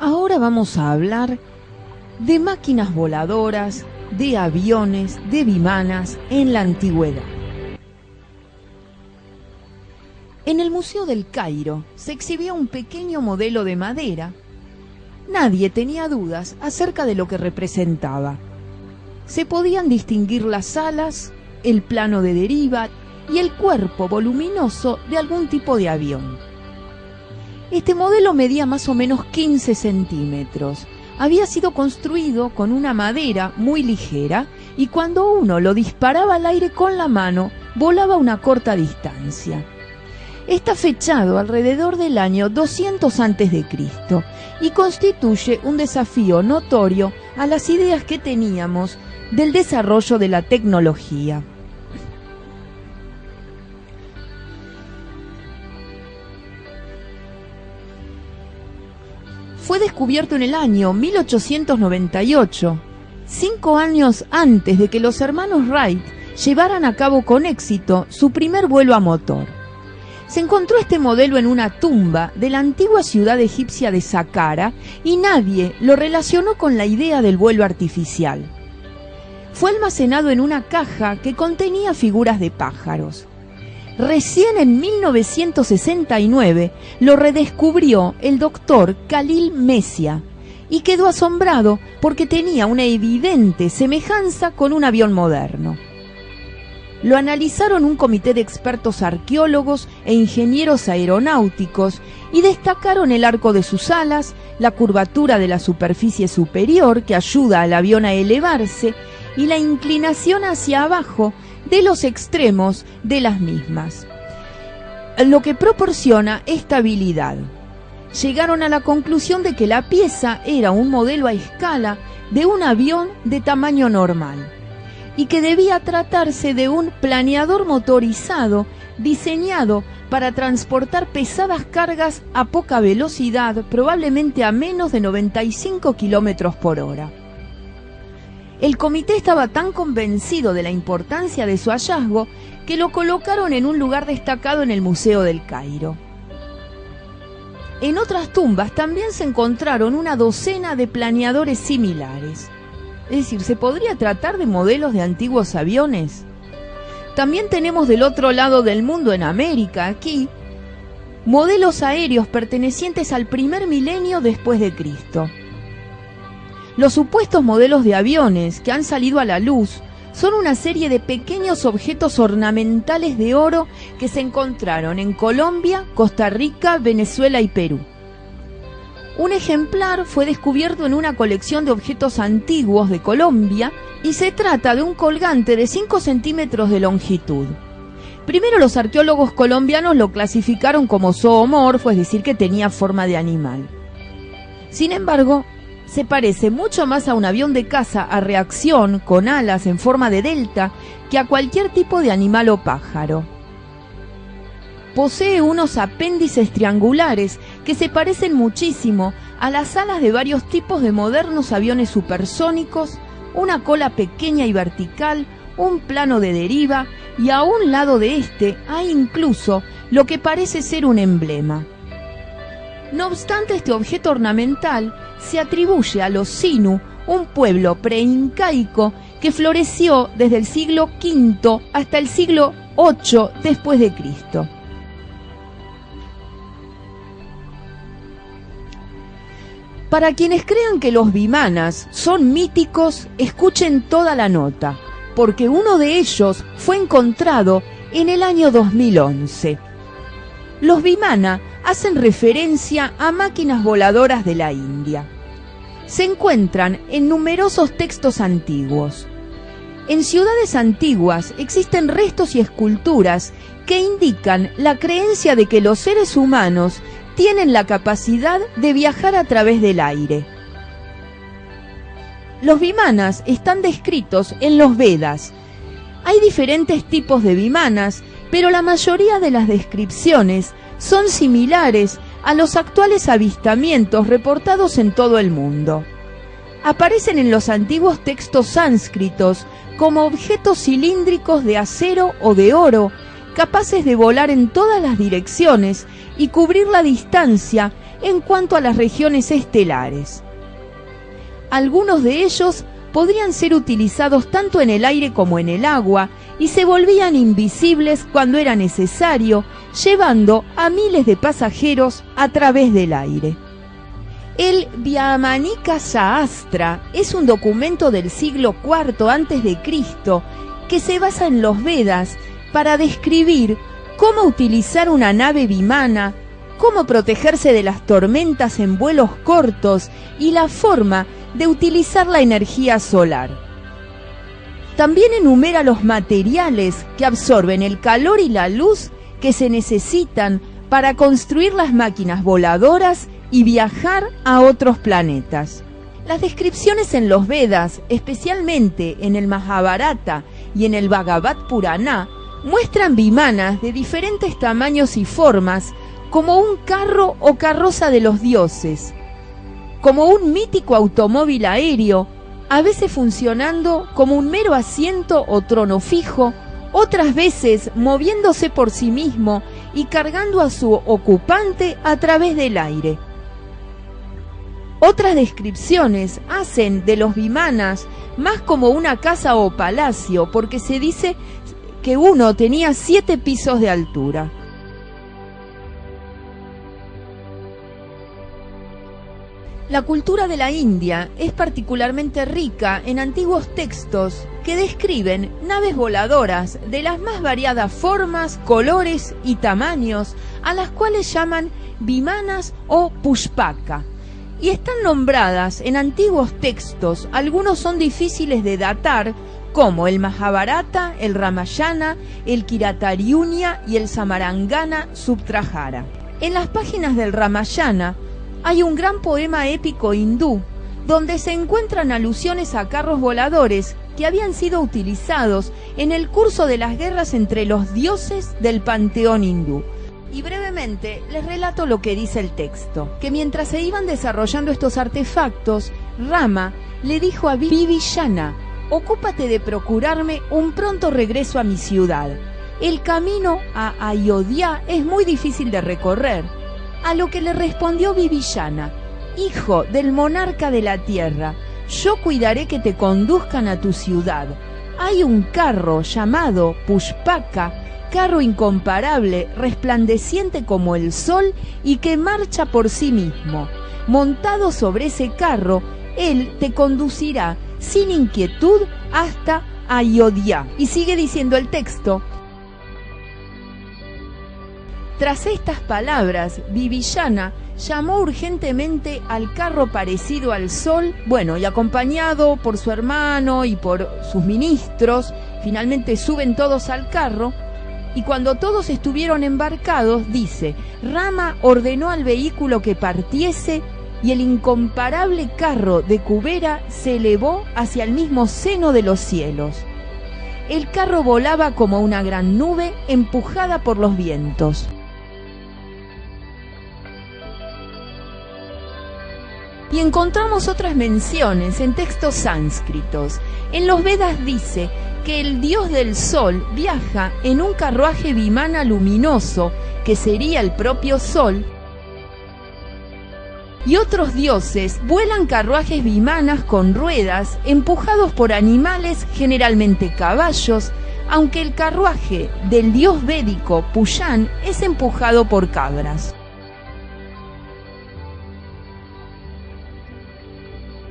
Ahora vamos a hablar de máquinas voladoras, de aviones, de vimanas en la antigüedad. En el Museo del Cairo se exhibía un pequeño modelo de madera. Nadie tenía dudas acerca de lo que representaba. Se podían distinguir las alas, el plano de deriva y el cuerpo voluminoso de algún tipo de avión. Este modelo medía más o menos 15 centímetros. Había sido construido con una madera muy ligera y cuando uno lo disparaba al aire con la mano, volaba a una corta distancia. Está fechado alrededor del año 200 a.C. y constituye un desafío notorio a las ideas que teníamos del desarrollo de la tecnología. Fue descubierto en el año 1898, 5 años antes de que los hermanos Wright llevaran a cabo con éxito su primer vuelo a motor. Se encontró este modelo en una tumba de la antigua ciudad egipcia de Saqqara y nadie lo relacionó con la idea del vuelo artificial. Fue almacenado en una caja que contenía figuras de pájaros. Recién en 1969 lo redescubrió el doctor Khalil Messia y quedó asombrado porque tenía una evidente semejanza con un avión moderno. Lo analizaron un comité de expertos arqueólogos e ingenieros aeronáuticos y destacaron el arco de sus alas, la curvatura de la superficie superior que ayuda al avión a elevarse y la inclinación hacia abajo de los extremos de las mismas, lo que proporciona estabilidad. Llegaron a la conclusión de que la pieza era un modelo a escala de un avión de tamaño normal y que debía tratarse de un planeador motorizado diseñado para transportar pesadas cargas a poca velocidad, probablemente a menos de 95 kilómetros por hora. El comité estaba tan convencido de la importancia de su hallazgo que lo colocaron en un lugar destacado en el Museo del Cairo. En otras tumbas también se encontraron una docena de planeadores similares. Es decir, ¿se podría tratar de modelos de antiguos aviones? También tenemos del otro lado del mundo, en América, aquí, modelos aéreos pertenecientes al primer milenio después de Cristo. Los supuestos modelos de aviones que han salido a la luz son una serie de pequeños objetos ornamentales de oro que se encontraron en Colombia, Costa Rica, Venezuela y Perú. Un ejemplar fue descubierto en una colección de objetos antiguos de Colombia y se trata de un colgante de 5 centímetros de longitud. Primero los arqueólogos colombianos lo clasificaron como zoomorfo, es decir, que tenía forma de animal. Sin embargo, se parece mucho más a un avión de caza a reacción con alas en forma de delta que a cualquier tipo de animal o pájaro. Posee unos apéndices triangulares que se parecen muchísimo a las alas de varios tipos de modernos aviones supersónicos, una cola pequeña y vertical, un plano de deriva y a un lado de este hay incluso lo que parece ser un emblema. No obstante, este objeto ornamental se atribuye a los Sinu, un pueblo preincaico que floreció desde el siglo V hasta el siglo VIII después de Cristo. Para quienes crean que los vimanas son míticos, escuchen toda la nota, porque uno de ellos fue encontrado en el año 2011. Los vimana hacen referencia a máquinas voladoras de la India. Se encuentran en numerosos textos antiguos. En ciudades antiguas existen restos y esculturas que indican la creencia de que los seres humanos tienen la capacidad de viajar a través del aire. Los vimanas están descritos en los Vedas. Hay diferentes tipos de vimanas, pero la mayoría de las descripciones son similares a los actuales avistamientos reportados en todo el mundo. Aparecen en los antiguos textos sánscritos como objetos cilíndricos de acero o de oro capaces de volar en todas las direcciones y cubrir la distancia en cuanto a las regiones estelares. Algunos de ellos podrían ser utilizados tanto en el aire como en el agua y se volvían invisibles cuando era necesario, llevando a miles de pasajeros a través del aire. El Vyamanika Shastra es un documento del siglo IV a.C. que se basa en los Vedas para describir cómo utilizar una nave vimana, cómo protegerse de las tormentas en vuelos cortos y la forma de utilizar la energía solar. También enumera los materiales que absorben el calor y la luz que se necesitan para construir las máquinas voladoras y viajar a otros planetas. Las descripciones en los Vedas, especialmente en el Mahabharata y en el Bhagavad Purana, muestran vimanas de diferentes tamaños y formas, como un carro o carroza de los dioses, como un mítico automóvil aéreo, a veces funcionando como un mero asiento o trono fijo, otras veces moviéndose por sí mismo y cargando a su ocupante a través del aire. Otras descripciones hacen de los vimanas más como una casa o palacio, porque se dice que uno tenía 7 pisos de altura. La cultura de la India es particularmente rica en antiguos textos que describen naves voladoras de las más variadas formas, colores y tamaños, a las cuales llaman vimanas o pushpaka, y están nombradas en antiguos textos. Algunos son difíciles de datar, como el Mahabharata, el Ramayana, el Kiratariunya y el Samarangana Subtrahara. En las páginas del Ramayana hay un gran poema épico hindú, donde se encuentran alusiones a carros voladores que habían sido utilizados en el curso de las guerras entre los dioses del panteón hindú. Y brevemente les relato lo que dice el texto, que mientras se iban desarrollando estos artefactos, Rama le dijo a Vibhishana: ocúpate de procurarme un pronto regreso a mi ciudad. El camino a Ayodhya es muy difícil de recorrer. A lo que le respondió Vibhishana: hijo del monarca de la tierra, yo cuidaré que te conduzcan a tu ciudad. Hay un carro llamado Pushpaka, carro incomparable, resplandeciente como el sol y que marcha por sí mismo. Montado sobre ese carro, él te conducirá sin inquietud hasta Ayodhya. Y sigue diciendo el texto: tras estas palabras, Vibhishana llamó urgentemente al carro parecido al sol, y acompañado por su hermano y por sus ministros, finalmente suben todos al carro, y cuando todos estuvieron embarcados, dice, Rama ordenó al vehículo que partiese, y el incomparable carro de Kubera se elevó hacia el mismo seno de los cielos. El carro volaba como una gran nube empujada por los vientos. Y encontramos otras menciones en textos sánscritos. En los Vedas dice que el dios del sol viaja en un carruaje vimana luminoso, que sería el propio sol, y otros dioses vuelan carruajes vimanas con ruedas, empujados por animales, generalmente caballos, aunque el carruaje del dios védico Puyan es empujado por cabras.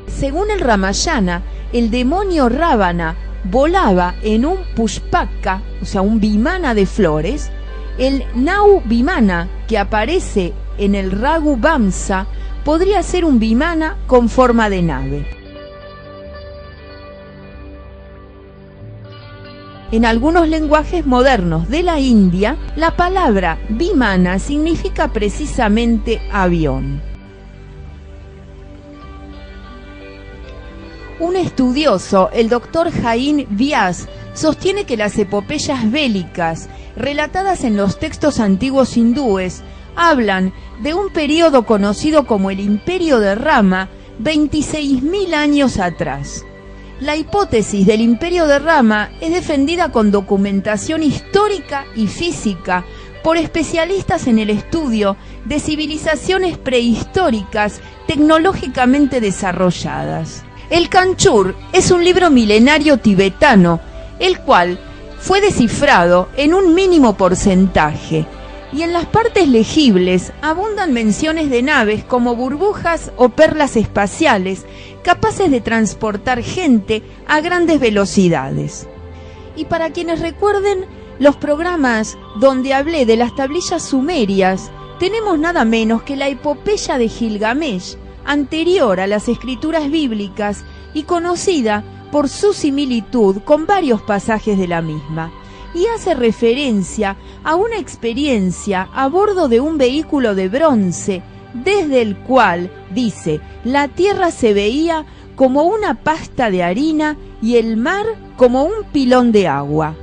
Según el Ramayana, el demonio Ravana volaba en un pushpaka, o sea, un vimana de flores. El Nau Vimana, que aparece en el Raghu Vamsa, podría ser un vimana con forma de nave. En algunos lenguajes modernos de la India, la palabra vimana significa precisamente avión. Un estudioso, el doctor Jain Vyas, sostiene que las epopeyas bélicas relatadas en los textos antiguos hindúes hablan de un período conocido como el Imperio de Rama, 26.000 años atrás. La hipótesis del Imperio de Rama es defendida con documentación histórica y física por especialistas en el estudio de civilizaciones prehistóricas tecnológicamente desarrolladas. El Kanchur es un libro milenario tibetano, el cual fue descifrado en un mínimo porcentaje, y en las partes legibles abundan menciones de naves como burbujas o perlas espaciales capaces de transportar gente a grandes velocidades. Y para quienes recuerden los programas donde hablé de las tablillas sumerias, tenemos nada menos que la epopeya de Gilgamesh, anterior a las escrituras bíblicas y conocida por su similitud con varios pasajes de la misma, y hace referencia a una experiencia a bordo de un vehículo de bronce, desde el cual, dice, la tierra se veía como una pasta de harina y el mar como un pilón de agua.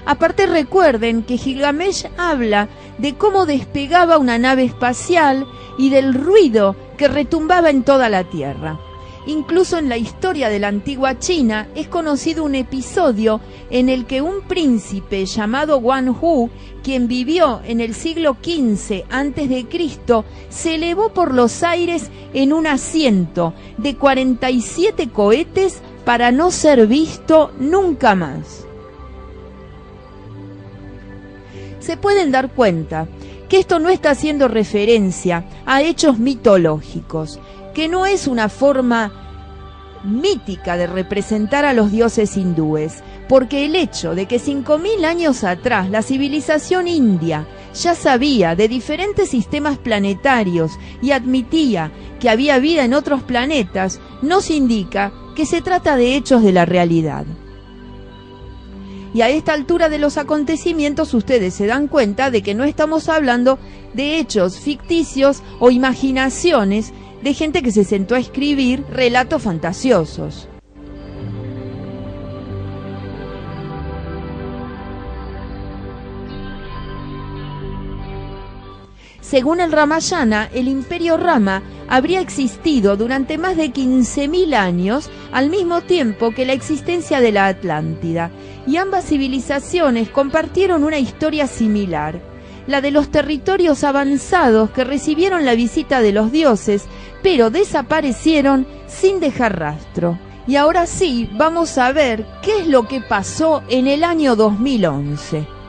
Aparte, recuerden que Gilgamesh habla de cómo despegaba una nave espacial y del ruido que retumbaba en toda la tierra. Incluso en la historia de la antigua China es conocido un episodio en el que un príncipe llamado Guan Hu, quien vivió en el siglo XV a.C., se elevó por los aires en un asiento de 47 cohetes para no ser visto nunca más. Se pueden dar cuenta que esto no está haciendo referencia a hechos mitológicos, que no es una forma mítica de representar a los dioses hindúes, porque el hecho de que 5000 años atrás la civilización india ya sabía de diferentes sistemas planetarios y admitía que había vida en otros planetas, nos indica que se trata de hechos de la realidad. Y a esta altura de los acontecimientos ustedes se dan cuenta de que no estamos hablando de hechos ficticios o imaginaciones de gente que se sentó a escribir relatos fantasiosos. Según el Ramayana, el Imperio Rama habría existido durante más de 15.000 años, al mismo tiempo que la existencia de la Atlántida, y ambas civilizaciones compartieron una historia similar, la de los territorios avanzados que recibieron la visita de los dioses, pero desaparecieron sin dejar rastro. Y ahora sí, vamos a ver qué es lo que pasó en el año 2011.